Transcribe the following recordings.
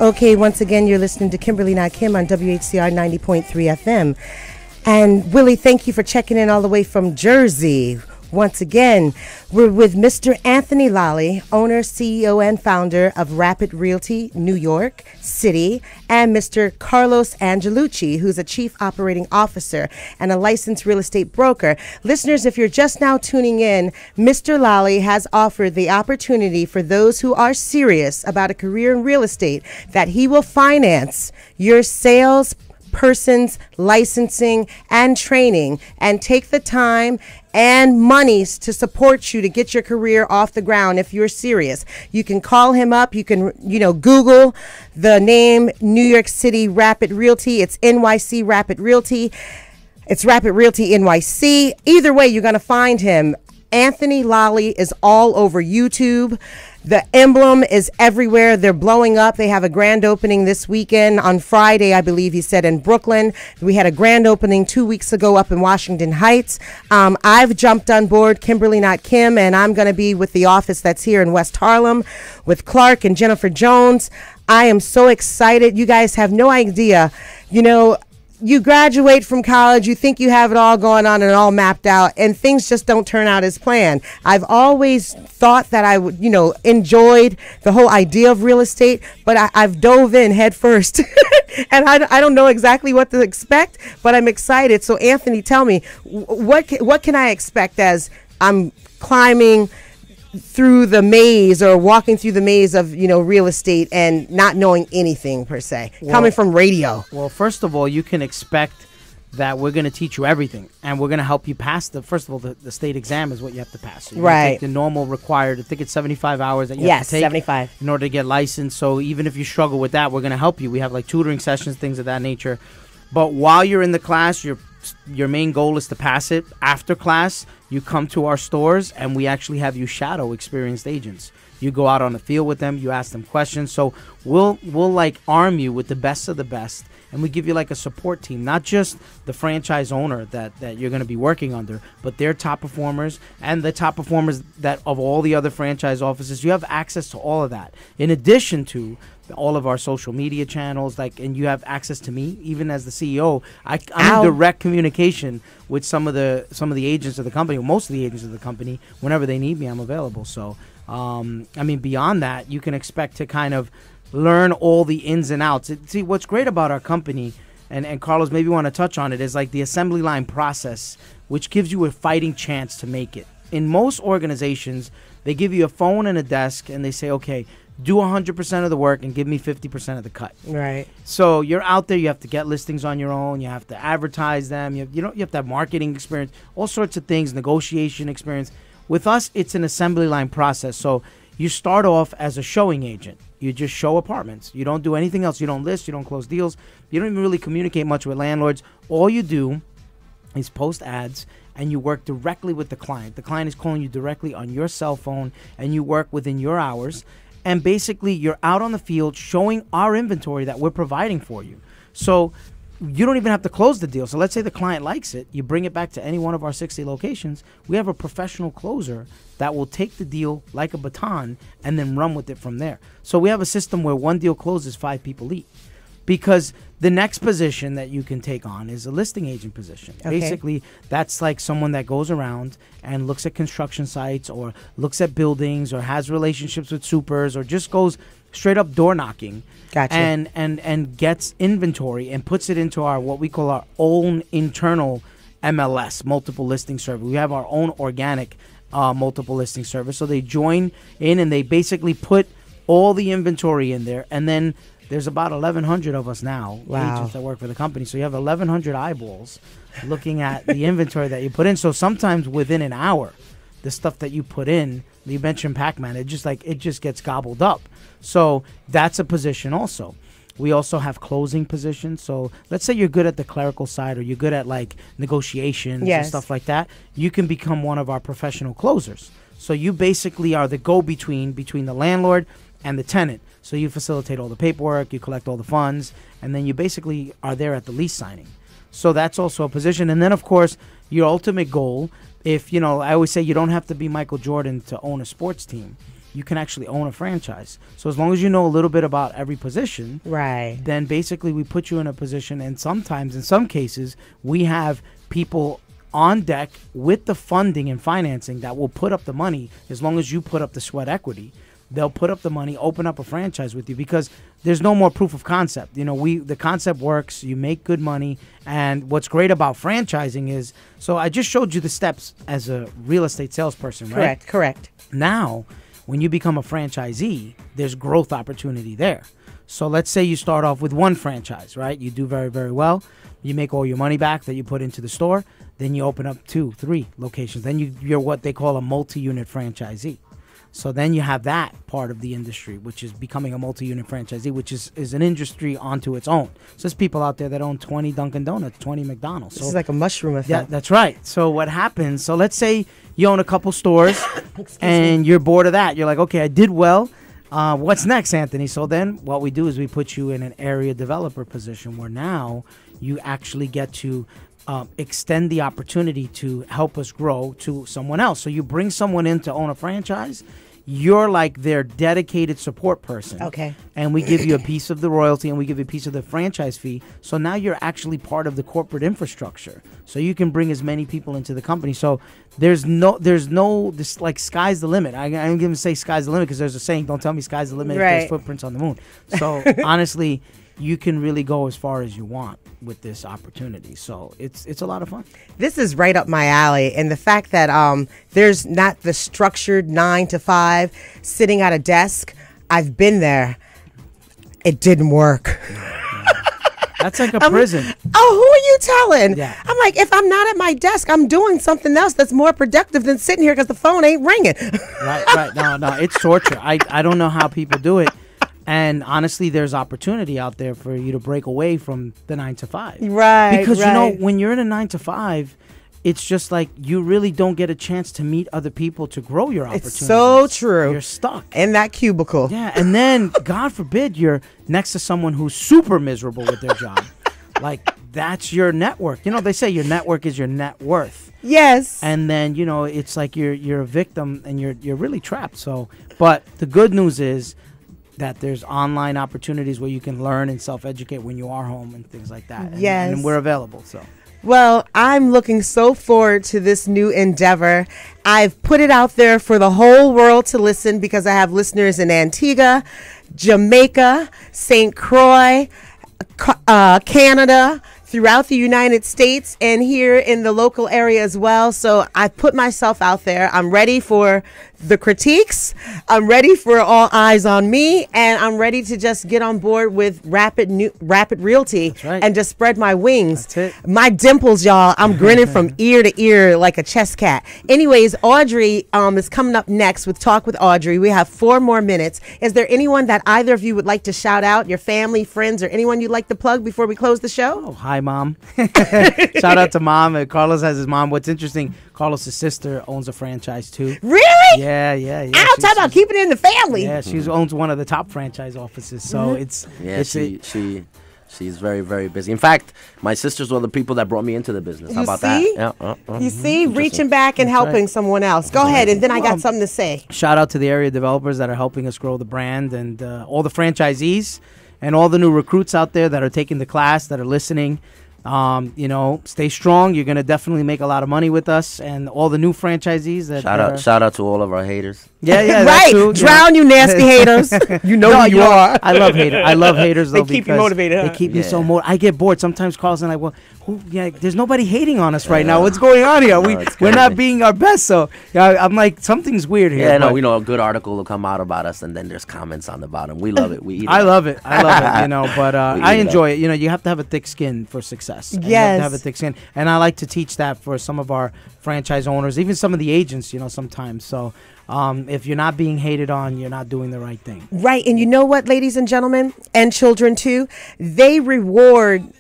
Okay, once again, you're listening to Kimberly Not Kim on WHCR 90.3 FM. And Willie, thank you for checking in all the way from Jersey. Once again, we're with Mr. Anthony Lolli, owner, CEO, and founder of Rapid Realty, New York City, and Mr. Carlos Angelucci, who's a chief operating officer and a licensed real estate broker. Listeners, if you're just now tuning in, Mr. Lolli has offered the opportunity for those who are serious about a career in real estate that he will finance your sales person's licensing and training and take the time and monies to support you to get your career off the ground. If you're serious, you can call him up. You can, Google the name New York City Rapid Realty. It's NYC Rapid Realty. It's Rapid Realty NYC. Either way, you're going to find him. Anthony Lolli is all over YouTube. The emblem is everywhere. They're blowing up. They have a grand opening this weekend on Friday, I believe he said, in Brooklyn. We had a grand opening 2 weeks ago up in Washington Heights. I've jumped on board Kimberly Not Kim, and I'm going to be with the office that's here in West Harlem with Clark and Jennifer Jones. I am so excited. You guys have no idea. You graduate from college, you think you have it all going on and all mapped out, and things just don't turn out as planned. I've always thought that I would, enjoyed the whole idea of real estate, but I've dove in head first. And I don't know exactly what to expect, but I'm excited. So Anthony, tell me, what can I expect as I'm climbing through the maze or walking through the maze of real estate and not knowing anything per se, coming from radio? Well, first of all, you can expect that we're going to teach you everything, and we're going to help you pass the state exam is what you have to pass. So you're gonna take the normal required. I think it's 75 hours that you have to take 75 in order to get licensed. So even if you struggle with that, we're going to help you. We have like tutoring sessions, things of that nature. But while you're in the class, your main goal is to pass it. After class, you come to our stores, and we actually have you shadow experienced agents. You go out on the field with them. You ask them questions. So we'll like arm you with the best of the best, and we give you like a support team, not just the franchise owner that you're going to be working under, but their top performers and the top performers that of all the other franchise offices. You have access to all of that, in addition to all of our social media channels, and you have access to me even as the CEO. I'm in direct communication with some of the agents of the company, or most of the agents of the company. Whenever they need me, I'm available. So beyond that, you can expect to kind of learn all the ins and outs. See, what's great about our company, and Carlos maybe want to touch on it, is like the assembly line process, which gives you a fighting chance to make it. In most organizations, they give you a phone and a desk, and they say, okay, do 100% of the work and give me 50% of the cut. Right. So you're out there. You have to get listings on your own. You have to advertise them. You have to have marketing experience, all sorts of things, negotiation experience. With us, it's an assembly line process. So you start off as a showing agent. You just show apartments. You don't do anything else. You don't list. You don't close deals. You don't even really communicate much with landlords. All you do is post ads, and you work directly with the client. The client is calling you directly on your cell phone, and you work within your hours. And basically, you're out on the field showing our inventory that we're providing for you. So you don't even have to close the deal. So let's say the client likes it. You bring it back to any one of our 60 locations. We have a professional closer that will take the deal like a baton and then run with it from there. So we have a system where one deal closes, 5 people eat. Because the next position that you can take on is a listing agent position. Okay. Basically, that's like someone that goes around and looks at construction sites or looks at buildings or has relationships with supers or just goes straight up door knocking. Gotcha. And gets inventory and puts it into our what we call our own internal MLS, multiple listing service. We have our own organic multiple listing service. So they join in and they basically put all the inventory in there, and then there's about 1,100 of us now, agents that work for the company. So you have 1,100 eyeballs looking at the inventory that you put in. So sometimes within an hour, the stuff that you put in, you mentioned Pac-Man, it just gets gobbled up. So that's a position also. We also have closing positions. So let's say you're good at the clerical side or you're good at like negotiations and stuff like that. You can become one of our professional closers. So you basically are the go-between between the landlord and the tenant. So you facilitate all the paperwork, you collect all the funds, and then you basically are there at the lease signing. So that's also a position. And then, of course, your ultimate goal, I always say you don't have to be Michael Jordan to own a sports team. you can actually own a franchise. So as long as you know a little bit about every position, right, then basically we put you in a position, and sometimes, in some cases, we have people on deck with the funding and financing that will put up the money. As long as you put up the sweat equity, they'll put up the money, open up a franchise with you, because there's no more proof of concept. You know, the concept works, you make good money, and what's great about franchising is, so I just showed you the steps as a real estate salesperson, right? Correct. Now, when you become a franchisee, there's growth opportunity there. So let's say you start off with one franchise, right? You do very, very well. You make all your money back that you put into the store. Then you open up 2, 3 locations. Then you're what they call a multi-unit franchisee. So then you have that part of the industry, which is becoming a multi-unit franchisee, which is an industry onto its own. So there's people out there that own 20 Dunkin' Donuts, 20 McDonald's. This is like a mushroom effect. Yeah, that's right. So what happens, so let's say you own a couple stores and you're bored of that. You're like, okay, I did well. What's next, Anthony? So then what we do is we put you in an area developer position where now you actually get to extend the opportunity to help us grow to someone else. So you bring someone in to own a franchise. You're like their dedicated support person. Okay. And we give you a piece of the royalty and we give you a piece of the franchise fee. So now you're actually part of the corporate infrastructure. So you can bring as many people into the company. So there's no this like sky's the limit. I'm going to say sky's the limit because there's a saying, don't tell me sky's the limit if there's footprints on the moon. So honestly, you can really go as far as you want with this opportunity. So it's a lot of fun. This is right up my alley. And the fact that there's not the structured 9 to 5 sitting at a desk, I've been there. It didn't work. That's like a prison. Oh, who are you telling? Yeah. I'm like, if I'm not at my desk, I'm doing something else that's more productive than sitting here because the phone ain't ringing. Right. No, it's torture. I don't know how people do it. And honestly, there's opportunity out there for you to break away from the 9 to 5. Right. Because, you know, when you're in a 9 to 5, it's just like you really don't get a chance to meet other people to grow your opportunities. It's so true. You're stuck in that cubicle. Yeah. And then, God forbid, you're next to someone who's super miserable with their job. Like, that's your network. You know, they say your network is your net worth. Yes. And then, you know, it's like you're a victim and you're really trapped. So, but the good news is that there's online opportunities where you can learn and self-educate when you are home and things like that. Yes. And we're available, so. Well, I'm looking so forward to this new endeavor. I've put it out there for the whole world to listen because I have listeners in Antigua, Jamaica, St. Croix, Canada, throughout the United States, and here in the local area as well. So I put myself out there. I'm ready for the critiques. I'm ready for all eyes on me, and I'm ready to just get on board with Rapid Realty and just spread my wings. That's it. My dimples, y'all. I'm grinning from ear to ear like a chess cat. Anyways, Audrey is coming up next with Talk with Audrey. We have 4 more minutes. Is there anyone that either of you would like to shout out, your family, friends, or anyone you'd like to plug before we close the show? Oh, hi, Mom. Shout out to Mom. Carlos has his mom. What's interesting, Carlos' sister owns a franchise too. Really? Yeah. I'll talk about keeping it in the family. Yeah, she owns one of the top franchise offices. So she's very, very busy. In fact, my sister's one of the people that brought me into the business. How about that? Yeah. You see, reaching back and helping someone else. Go ahead, and then I got something to say. Shout out to the area developers that are helping us grow the brand, and all the franchisees and all the new recruits out there that are taking the class, that are listening. Stay strong. You're going to definitely make a lot of money with us, and all the new franchisees. Shout out to all of our haters. Yeah, right. Too, drown, you nasty haters. You know who you are. I love haters. They keep you motivated. They keep me so motivated. I get bored sometimes. Carl's and I, there's nobody hating on us right now. What's going on here? We're not being our best. So I'm like, something's weird here. Yeah, no, a good article will come out about us, and then there's comments on the bottom. We love it. We eat it. I love it. But I enjoy it. You have to have a thick skin for success. Yes. You have to have a thick skin. And I like to teach that for some of our franchise owners, even some of the agents, sometimes. So if you're not being hated on, you're not doing the right thing. Right. And you know what, ladies and gentlemen, and children too, they reward,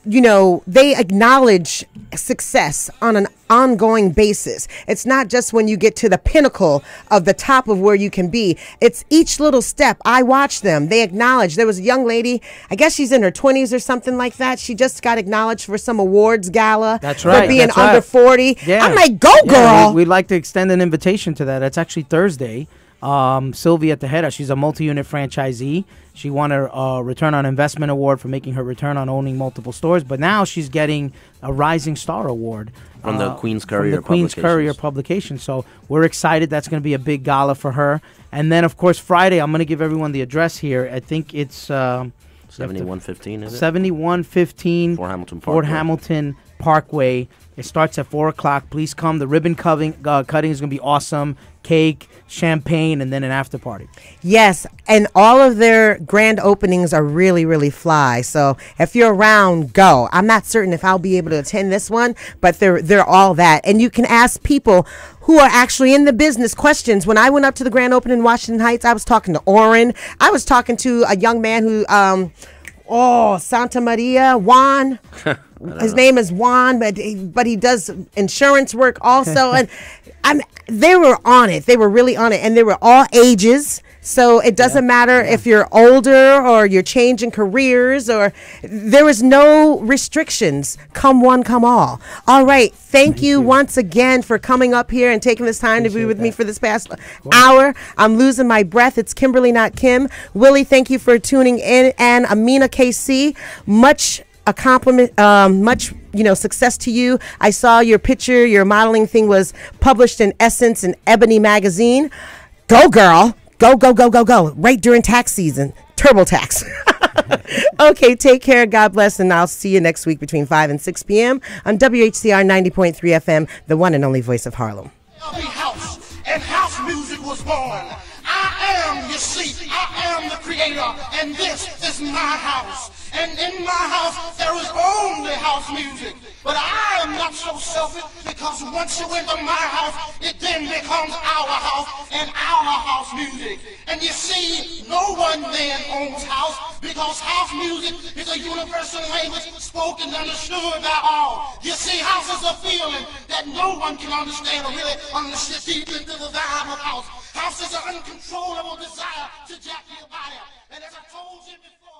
they acknowledge success on an ongoing basis. It's not just when you get to the pinnacle of the top of where you can be. It's each little step. I watch them. They acknowledge. There was a young lady, I guess she's in her 20s or something like that. She just got acknowledged for some awards gala. That's right. For being under 40. Yeah. I'm like, go girl. We'd like to extend an invitation to that. It's actually Thursday. Sylvia Tejeda, she's a multi-unit franchisee. She won a return on investment award for making her return on owning multiple stores, but now she's getting a Rising Star Award from the Queen's Courier publication. So we're excited. That's going to be a big gala for her. And then, of course, Friday, I'm going to give everyone the address here. I think it's 7115, is it? 7115 Fort Hamilton Parkway. It starts at 4 o'clock. Please come. The ribbon cutting is going to be awesome. Cake, champagne, and then an after party. Yes, and all of their grand openings are really, really fly. So if you're around, go. I'm not certain if I'll be able to attend this one, but they're all that. And you can ask people who are actually in the business questions. When I went up to the grand opening in Washington Heights, I was talking to Orrin. I was talking to a young man who, Santa Maria, Juan. His name is Juan, but he does insurance work also. And they were on it. They were really on it. And they were all ages. So it doesn't matter if you're older or you're changing careers, or there is no restrictions. Come one, come all. All right. Thank you once again for coming up here and taking this time to be with me for this past hour. I'm losing my breath. It's Kimberly, not Kim. Willie, thank you for tuning in. And Amina KC, much a compliment, much success to you. I saw your picture, your modeling thing was published in Essence and Ebony magazine. Go girl, go right during tax season, TurboTax. Okay, take care, God bless, and I'll see you next week between 5 and 6 p.m. on WHCR 90.3 FM, the one and only voice of Harlem. House, and house music was born. I am the creator, and this is my house. And in my house, there is only house music. But I am not so selfish, because once you enter my house, it then becomes our house and our house music. And you see, no one man owns house, because house music is a universal language spoken and understood by all. You see, house is a feeling that no one can understand or really understand deep into the vibe of house. House is an uncontrollable desire to jack your body. And as I told you before,